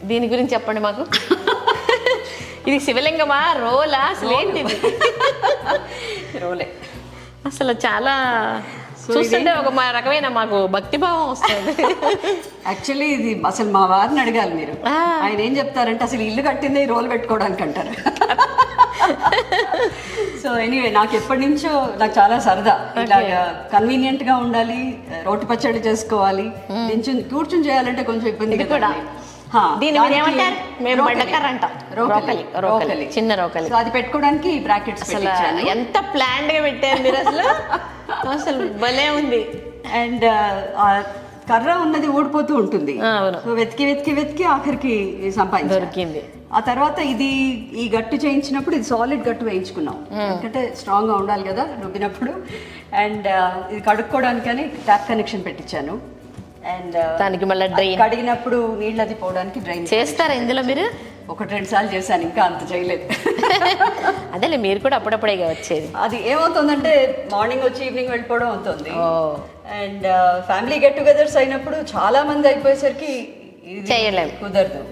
దీని గురించి చెప్పండి మాకు. ఇది శివలింగమా, రోలా, అసలు ఏంటిది? రోలే. అసలు చాలా చూస్తుంటే ఒక రకమైన మాకు భక్తిభావం వస్తుంది. యాక్చువల్లీ ఇది అసలు మా వారిని అడగాలి మీరు. ఆయన ఏం చెప్తారంటే అసలు ఇల్లు కట్టిందే ఈ రోల్ పెట్టుకోవడానికి అంటారు. సో ఎనీవే నాకు ఎప్పటి నుంచో నాకు చాలా సరదా, ఇలాగా కన్వీనియంట్ గా ఉండాలి, రోటి పచ్చడి చేసుకోవాలి, కూర్చుని చేయాలంటే కొంచెం ఇబ్బంది కూడా. దీని మీద ఏమంటారు? మేము బండకర్ర అంటాం. రోకలి, చిన్న రోకలి. సో అది పెట్టుకోవడానికి బ్రాకెట్స్. అసలు ఎంత ప్లాన్డ్ గా పెట్టారు మీరు, అసలు భలే ఉంది. అండ్ కర్ర ఉన్నది ఊడిపోతూ ఉంటుంది. సో వెతికి వెతికి వెతికి ఆఖరికి దొరికింది. ఆ తర్వాత ఈ గట్టు చేయించినప్పుడు ఇది సాలిడ్ గట్టు వేయించుకున్నాం, ఎందుకంటే స్ట్రాంగ్ గా ఉండాలి కదా రుబ్బినప్పుడు. అండ్ ఇది కడుక్కోవడానికని ట్యాప్ కనెక్షన్ పెట్టించాను. అండ్ దానికి మళ్ళీ డ్రైన్, కడిగినప్పుడు నీళ్ళు అది పోవడానికి డ్రైన్ చేస్తారా ఇందులో మీరు? 1-2 సార్లు చేశాను, ఇంకా అంత చేయలేదు. అదేలే, మీరు కూడా అప్పుడప్పుడే వచ్చేది. అది ఏమవుతుందంటే మార్నింగ్ వచ్చి ఈవినింగ్ వెళ్ళిపోవడం అవుతుంది. అండ్ ఫ్యామిలీ గెట్ టుగెదర్స్ అయినప్పుడు చాలా మంది అయిపోయేసరికి చేయలేము, కుదరదు.